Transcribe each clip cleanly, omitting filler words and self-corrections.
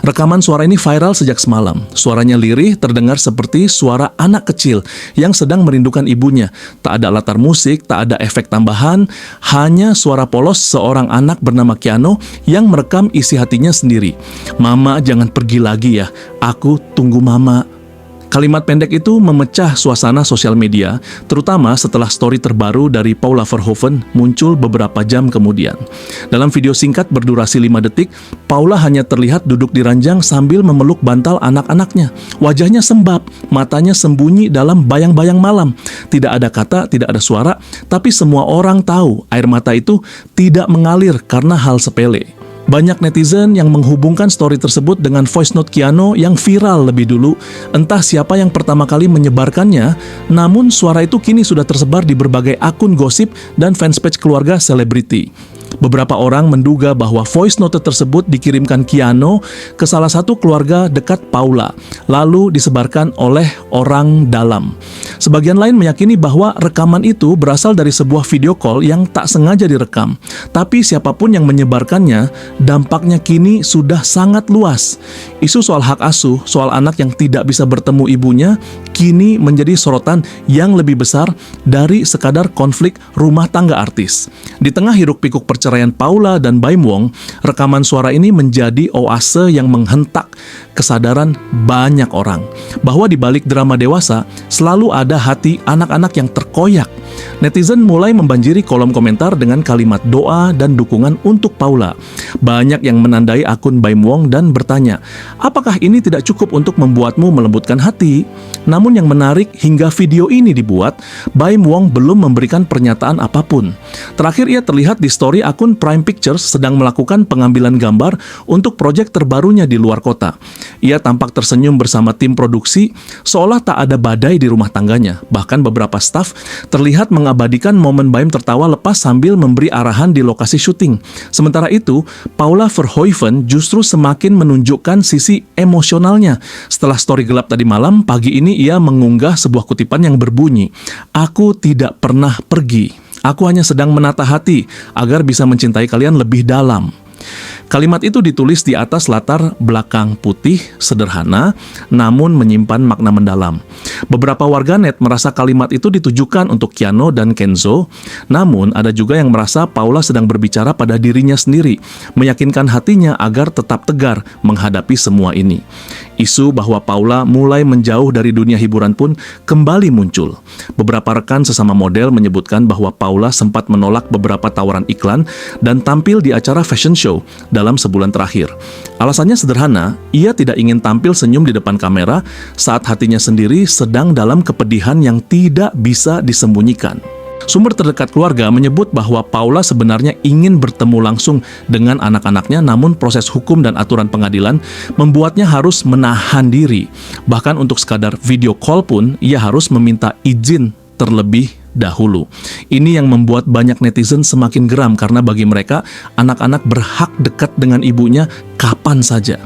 Rekaman suara ini viral sejak semalam. Suaranya lirih, terdengar seperti suara anak kecil yang sedang merindukan ibunya. Tak ada latar musik, tak ada efek tambahan, hanya suara polos seorang anak bernama Keanu yang merekam isi hatinya sendiri. "Mama, jangan pergi lagi ya. Aku tunggu Mama." Kalimat pendek itu memecah suasana sosial media, terutama setelah story terbaru dari Paula Verhoeven muncul beberapa jam kemudian. Dalam video singkat berdurasi 5 detik, Paula hanya terlihat duduk di ranjang sambil memeluk bantal anak-anaknya. Wajahnya sembab, matanya sembunyi dalam bayang-bayang malam. Tidak ada kata, tidak ada suara, tapi semua orang tahu air mata itu tidak mengalir karena hal sepele. Banyak netizen yang menghubungkan story tersebut dengan voice note Keanu yang viral lebih dulu. Entah siapa yang pertama kali menyebarkannya, namun suara itu kini sudah tersebar di berbagai akun gosip dan fanspage keluarga selebriti. Beberapa orang menduga bahwa voice note tersebut dikirimkan Keanu ke salah satu keluarga dekat Paula, lalu disebarkan oleh orang dalam. Sebagian lain meyakini bahwa rekaman itu berasal dari sebuah video call yang tak sengaja direkam. Tapi siapapun yang menyebarkannya, dampaknya kini sudah sangat luas. Isu soal hak asuh, soal anak yang tidak bisa bertemu ibunya, kini menjadi sorotan yang lebih besar dari sekadar konflik rumah tangga artis. Di tengah hiruk-pikuk perceraian Paula dan Baim Wong, rekaman suara ini menjadi oase yang menghentak kesadaran banyak orang bahwa di balik drama dewasa selalu ada hati anak-anak yang terkoyak. Netizen mulai membanjiri kolom komentar dengan kalimat doa dan dukungan untuk Paula. Banyak yang menandai akun Baim Wong dan bertanya, apakah ini tidak cukup untuk membuatmu melembutkan hati? Namun yang menarik, hingga video ini dibuat, Baim Wong belum memberikan pernyataan apapun. Terakhir ia terlihat di story akun Prime Pictures sedang melakukan pengambilan gambar untuk proyek terbarunya di luar kota. Ia tampak tersenyum bersama tim produksi, seolah tak ada badai di rumah tangganya. Bahkan beberapa staf terlihat mengabadikan momen Baim tertawa lepas sambil memberi arahan di lokasi syuting. Sementara itu, Paula Verhoeven justru semakin menunjukkan sisi emosionalnya. Setelah story gelap tadi malam, pagi ini ia mengunggah sebuah kutipan yang berbunyi, "Aku tidak pernah pergi. Aku hanya sedang menata hati agar bisa mencintai kalian lebih dalam." Kalimat itu ditulis di atas latar belakang putih, sederhana, namun menyimpan makna mendalam. Beberapa warganet merasa kalimat itu ditujukan untuk Keanu dan Kenzo, namun ada juga yang merasa Paula sedang berbicara pada dirinya sendiri, meyakinkan hatinya agar tetap tegar menghadapi semua ini. Isu bahwa Paula mulai menjauh dari dunia hiburan pun kembali muncul. Beberapa rekan sesama model menyebutkan bahwa Paula sempat menolak beberapa tawaran iklan dan tampil di acara fashion show dalam sebulan terakhir. Alasannya sederhana, ia tidak ingin tampil senyum di depan kamera saat hatinya sendiri sedang dalam kepedihan yang tidak bisa disembunyikan. Sumber terdekat keluarga menyebut bahwa Paula sebenarnya ingin bertemu langsung dengan anak-anaknya, namun proses hukum dan aturan pengadilan membuatnya harus menahan diri. Bahkan untuk sekadar video call pun, ia harus meminta izin terlebih dahulu. Ini yang membuat banyak netizen semakin geram karena bagi mereka, anak-anak berhak dekat dengan ibunya kapan saja.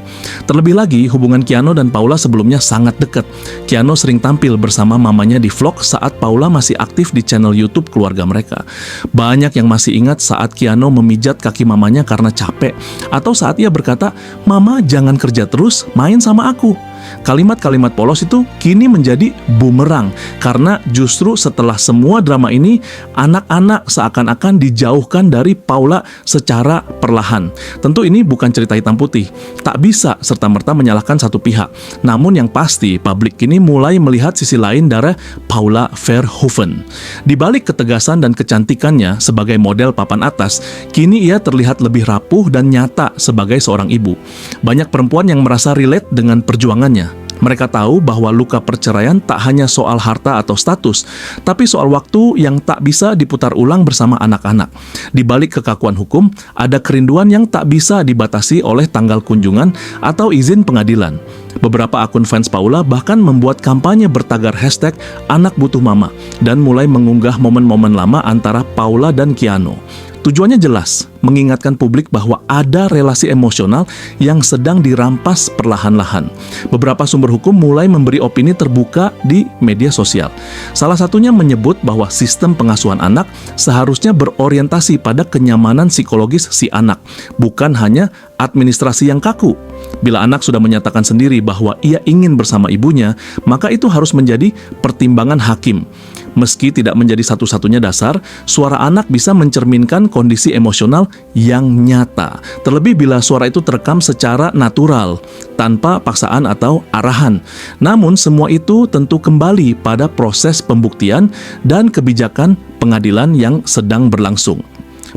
Terlebih lagi, hubungan Keanu dan Paula sebelumnya sangat dekat. Keanu sering tampil bersama mamanya di vlog saat Paula masih aktif di channel YouTube keluarga mereka. Banyak yang masih ingat saat Keanu memijat kaki mamanya karena capek, atau saat ia berkata, "Mama jangan kerja terus, main sama aku." Kalimat-kalimat polos itu kini menjadi bumerang karena justru setelah semua drama ini, anak-anak seakan-akan dijauhkan dari Paula secara perlahan. Tentu ini bukan cerita hitam putih, tak bisa serta-merta menyalahkan satu pihak. Namun yang pasti, publik kini mulai melihat sisi lain dari Paula Verhoeven. Di balik ketegasan dan kecantikannya sebagai model papan atas, kini ia terlihat lebih rapuh dan nyata sebagai seorang ibu. Banyak perempuan yang merasa relate dengan perjuangannya. Mereka tahu bahwa luka perceraian tak hanya soal harta atau status, tapi soal waktu yang tak bisa diputar ulang bersama anak-anak. Di balik kekakuan hukum, ada kerinduan yang tak bisa dibatasi oleh tanggal kunjungan atau izin pengadilan. Beberapa akun fans Paula bahkan membuat kampanye bertagar hashtag anak butuh mama dan mulai mengunggah momen-momen lama antara Paula dan Keanu. Tujuannya jelas, mengingatkan publik bahwa ada relasi emosional yang sedang dirampas perlahan-lahan. Beberapa sumber hukum mulai memberi opini terbuka di media sosial. Salah satunya menyebut bahwa sistem pengasuhan anak seharusnya berorientasi pada kenyamanan psikologis si anak, bukan hanya administrasi yang kaku. Bila anak sudah menyatakan sendiri bahwa ia ingin bersama ibunya, maka itu harus menjadi pertimbangan hakim. Meski tidak menjadi satu-satunya dasar, suara anak bisa mencerminkan kondisi emosional yang nyata. Terlebih bila suara itu terekam secara natural, tanpa paksaan atau arahan. Namun semua itu tentu kembali pada proses pembuktian dan kebijakan pengadilan yang sedang berlangsung.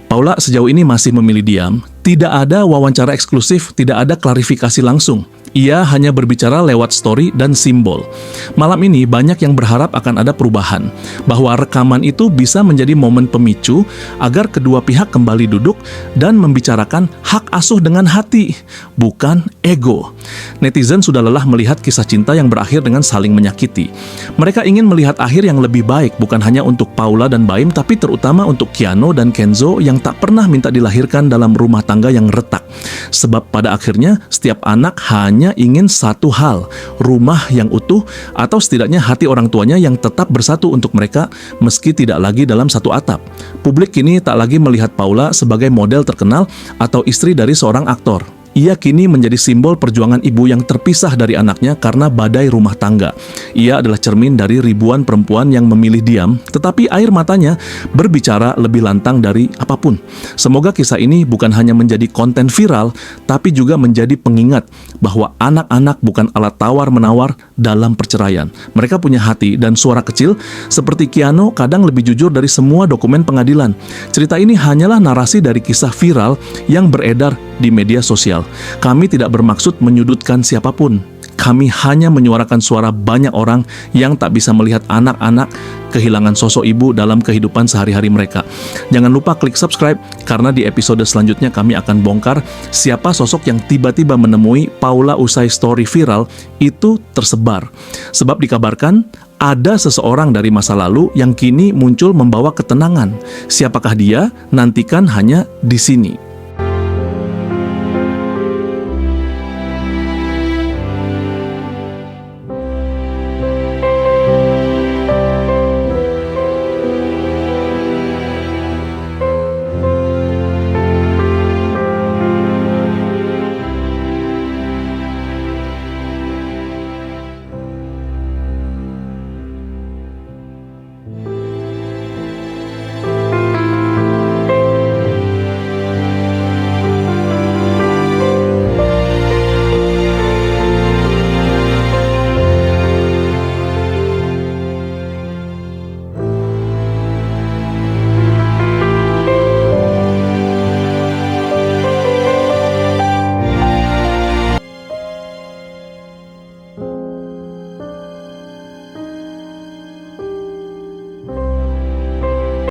Paula sejauh ini masih memilih diam. Tidak ada wawancara eksklusif, tidak ada klarifikasi langsung. Ia hanya berbicara lewat story dan simbol. Malam ini banyak yang berharap akan ada perubahan, bahwa rekaman itu bisa menjadi momen pemicu agar kedua pihak kembali duduk dan membicarakan hak asuh dengan hati, bukan ego. Netizen sudah lelah melihat kisah cinta yang berakhir dengan saling menyakiti. Mereka ingin melihat akhir yang lebih baik, bukan hanya untuk Paula dan Baim, tapi terutama untuk Keanu dan Kenzo yang tak pernah minta dilahirkan dalam rumah tangga yang retak. Sebab pada akhirnya setiap anak hanya ingin satu hal, rumah yang utuh atau setidaknya hati orang tuanya yang tetap bersatu untuk mereka meski tidak lagi dalam satu atap. Publik kini tak lagi melihat Paula sebagai model terkenal atau istri dari seorang aktor. Ia kini menjadi simbol perjuangan ibu yang terpisah dari anaknya karena badai rumah tangga. Ia adalah cermin dari ribuan perempuan yang memilih diam, tetapi air matanya berbicara lebih lantang dari apapun. Semoga kisah ini bukan hanya menjadi konten viral, tapi juga menjadi pengingat bahwa anak-anak bukan alat tawar-menawar dalam perceraian. Mereka punya hati dan suara kecil, seperti Keanu kadang lebih jujur dari semua dokumen pengadilan. Cerita ini hanyalah narasi dari kisah viral yang beredar di media sosial. Kami tidak bermaksud menyudutkan siapapun. Kami hanya menyuarakan suara banyak orang yang tak bisa melihat anak-anak kehilangan sosok ibu dalam kehidupan sehari-hari mereka. Jangan lupa klik subscribe, karena di episode selanjutnya kami akan bongkar siapa sosok yang tiba-tiba menemui Paula usai story viral itu tersebar. Sebab dikabarkan ada seseorang dari masa lalu yang kini muncul membawa ketenangan. Siapakah dia? Nantikan hanya di sini.